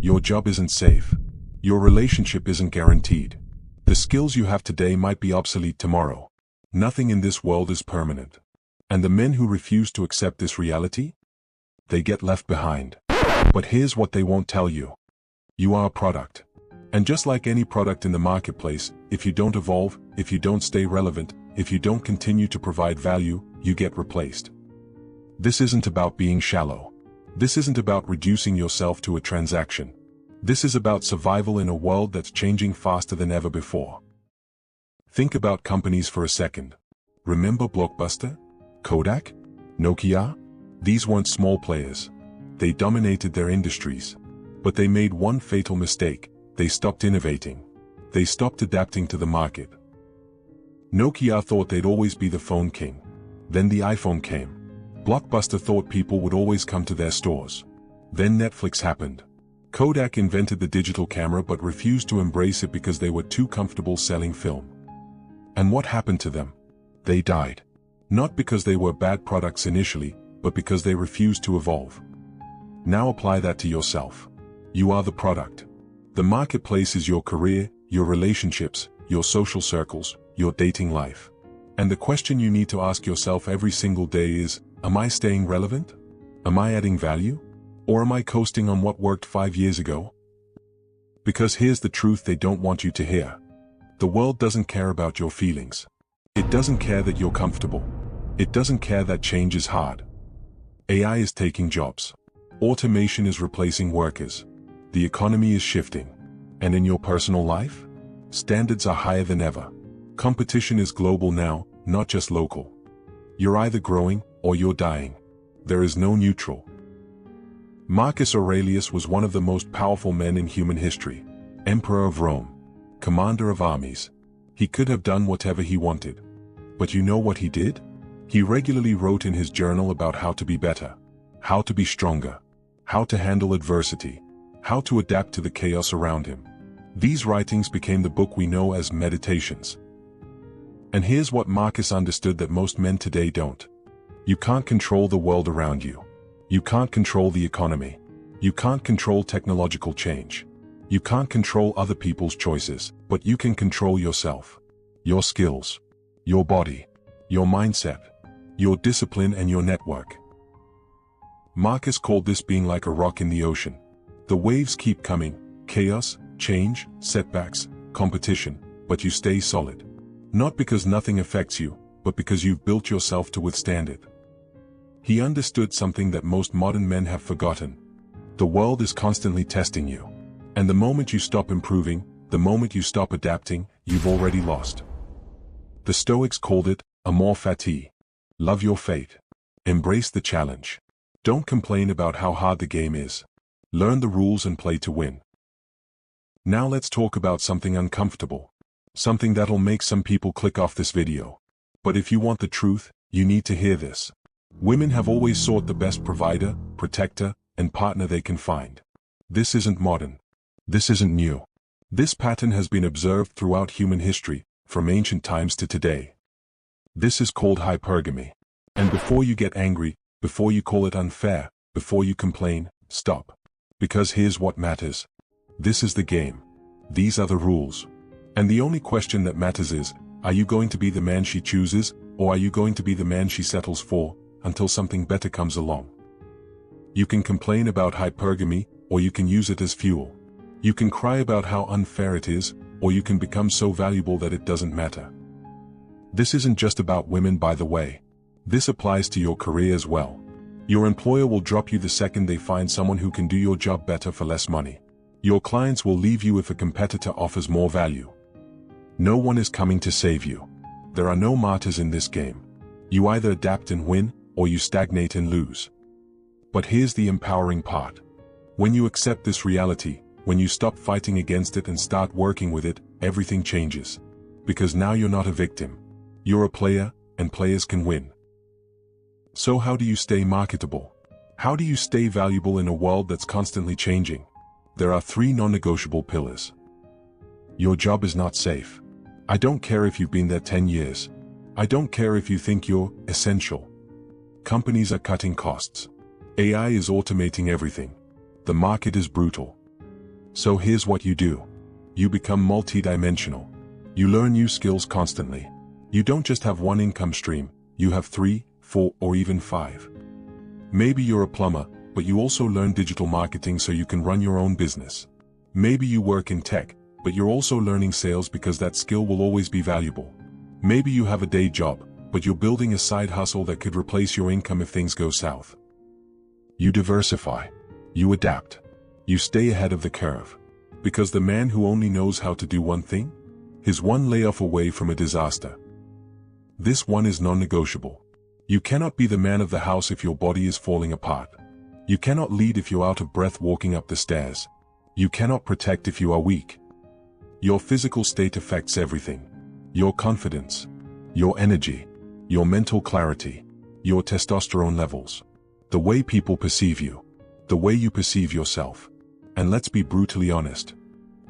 Your job isn't safe. Your relationship isn't guaranteed. The skills you have today might be obsolete tomorrow. Nothing in this world is permanent. And the men who refuse to accept this reality? They get left behind. But here's what they won't tell you. You are a product. And just like any product in the marketplace, if you don't evolve, if you don't stay relevant, if you don't continue to provide value, you get replaced. This isn't about being shallow. This isn't about reducing yourself to a transaction. This is about survival in a world that's changing faster than ever before. Think about companies for a second. Remember Blockbuster? Kodak? Nokia? These weren't small players. They dominated their industries. But they made one fatal mistake. They stopped innovating. They stopped adapting to the market. Nokia thought they'd always be the phone king. Then the iPhone came. Blockbuster thought people would always come to their stores. Then Netflix happened. Kodak invented the digital camera but refused to embrace it because they were too comfortable selling film. And what happened to them? They died. Not because they were bad products initially, but because they refused to evolve. Now apply that to yourself. You are the product. The marketplace is your career, your relationships, your social circles, your dating life. And the question you need to ask yourself every single day is, am I staying relevant? Am I adding value? Or am I coasting on what worked 5 years ago? Because here's the truth they don't want you to hear. The world doesn't care about your feelings. It doesn't care that you're comfortable. It doesn't care that change is hard. AI is taking jobs. Automation is replacing workers. The economy is shifting. And in your personal life? Standards are higher than ever. Competition is global now, not just local. You're either growing or you're dying. There is no neutral. Marcus Aurelius was one of the most powerful men in human history. Emperor of Rome. Commander of armies. He could have done whatever he wanted. But you know what he did? He regularly wrote in his journal about how to be better, how to be stronger, how to handle adversity, how to adapt to the chaos around him. These writings became the book we know as Meditations. And here's what Marcus understood that most men today don't. You can't control the world around you. You can't control the economy. You can't control technological change. You can't control other people's choices, but you can control yourself, your skills, your body, your mindset, your discipline and your network. Marcus called this being like a rock in the ocean. The waves keep coming, chaos, change, setbacks, competition, but you stay solid. Not because nothing affects you, but because you've built yourself to withstand it. He understood something that most modern men have forgotten. The world is constantly testing you. And the moment you stop improving, the moment you stop adapting, you've already lost. The Stoics called it, Amor Fati. Love your fate. Embrace the challenge. Don't complain about how hard the game is. Learn the rules and play to win. Now let's talk about something uncomfortable. Something that'll make some people click off this video. But if you want the truth, you need to hear this. Women have always sought the best provider, protector, and partner they can find. This isn't modern. This isn't new. This pattern has been observed throughout human history, from ancient times to today. This is called hypergamy. And before you get angry, before you call it unfair, before you complain, stop. Because here's what matters. This is the game. These are the rules. And the only question that matters is, are you going to be the man she chooses, or are you going to be the man she settles for, until something better comes along? You can complain about hypergamy, or you can use it as fuel. You can cry about how unfair it is, or you can become so valuable that it doesn't matter. This isn't just about women, by the way. This applies to your career as well. Your employer will drop you the second they find someone who can do your job better for less money. Your clients will leave you if a competitor offers more value. No one is coming to save you. There are no martyrs in this game. You either adapt and win, or you stagnate and lose. But here's the empowering part. When you accept this reality, when you stop fighting against it and start working with it, everything changes. Because now you're not a victim. You're a player, and players can win. So how do you stay marketable? How do you stay valuable in a world that's constantly changing? There are 3 non-negotiable pillars. Your job is not safe. I don't care if you've been there 10 years. I don't care if you think you're essential. Companies are cutting costs. AI is automating everything. The market is brutal. So here's what you do. You become multi-dimensional. You learn new skills constantly. You don't just have one income stream, you have 3, 4, or even 5. Maybe you're a plumber, but you also learn digital marketing so you can run your own business. Maybe you work in tech, but you're also learning sales because that skill will always be valuable. Maybe you have a day job, but you're building a side hustle that could replace your income if things go south. You diversify. You adapt. You stay ahead of the curve. Because the man who only knows how to do one thing is one layoff away from a disaster. This one is non-negotiable. You cannot be the man of the house if your body is falling apart. You cannot lead if you're out of breath walking up the stairs. You cannot protect if you are weak. Your physical state affects everything. Your confidence, your energy, your mental clarity, your testosterone levels, the way people perceive you, the way you perceive yourself. And let's be brutally honest.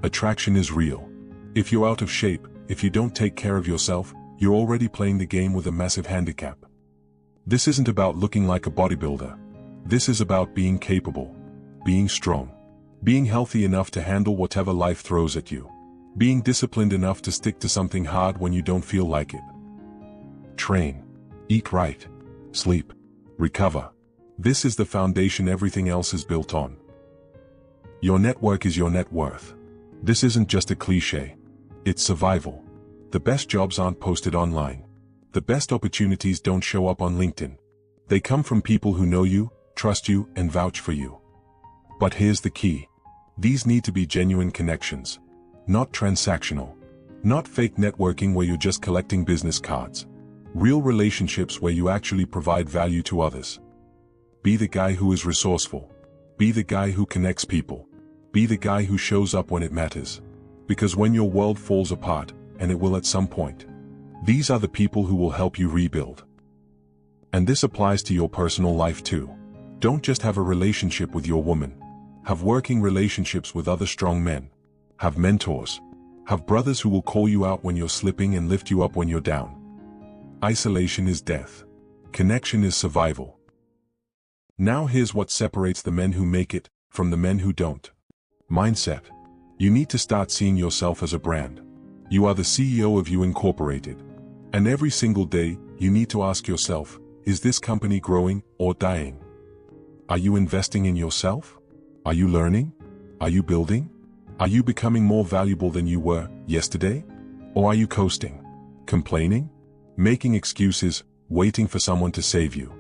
Attraction is real. If you're out of shape, if you don't take care of yourself, you're already playing the game with a massive handicap. This isn't about looking like a bodybuilder. This is about being capable, being strong, being healthy enough to handle whatever life throws at you, being disciplined enough to stick to something hard when you don't feel like it. Train, eat right, sleep, recover. This is the foundation everything else is built on. Your network is your net worth. This isn't just a cliche. It's survival. The best jobs aren't posted online. The best opportunities don't show up on LinkedIn. They come from people who know you, trust you, and vouch for you. But here's the key. These need to be genuine connections. Not transactional. Not fake networking where you're just collecting business cards. Real relationships where you actually provide value to others. Be the guy who is resourceful. Be the guy who connects people. Be the guy who shows up when it matters. Because when your world falls apart, and it will at some point, these are the people who will help you rebuild. And this applies to your personal life too. Don't just have a relationship with your woman. Have working relationships with other strong men. Have mentors. Have brothers who will call you out when you're slipping and lift you up when you're down. Isolation is death. Connection is survival. Now here's what separates the men who make it from the men who don't. Mindset. You need to start seeing yourself as a brand. You are the CEO of You Incorporated. And every single day, you need to ask yourself, is this company growing or dying? Are you investing in yourself? Are you learning? Are you building? Are you becoming more valuable than you were yesterday? Or are you coasting, complaining, making excuses, waiting for someone to save you?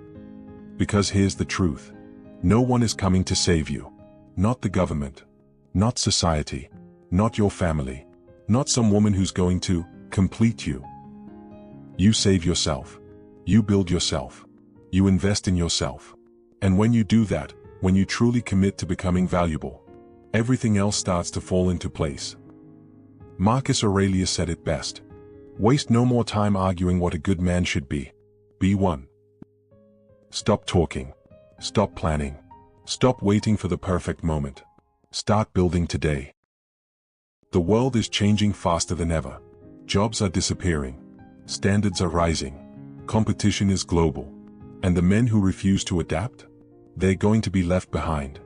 Because here's the truth. No one is coming to save you. Not the government. Not society. Not your family. Not some woman who's going to complete you. You save yourself. You build yourself. You invest in yourself. And when you do that, when you truly commit to becoming valuable, everything else starts to fall into place. Marcus Aurelius said it best. Waste no more time arguing what a good man should be. Be one. Stop talking. Stop planning. Stop waiting for the perfect moment. Start building today. The world is changing faster than ever. Jobs are disappearing. Standards are rising. Competition is global. And the men who refuse to adapt? They're going to be left behind.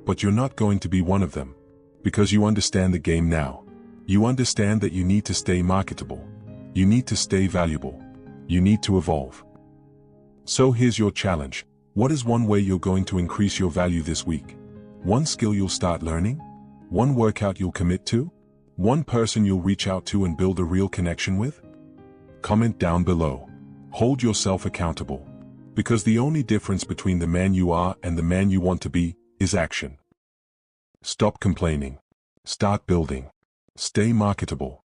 But you're not going to be one of them. Because you understand the game now. You understand that you need to stay marketable. You need to stay valuable. You need to evolve. So here's your challenge. What is one way you're going to increase your value this week? One skill you'll start learning? One workout you'll commit to? One person you'll reach out to and build a real connection with? Comment down below. Hold yourself accountable. Because the only difference between the man you are and the man you want to be is action. Stop complaining. Start building. Stay marketable.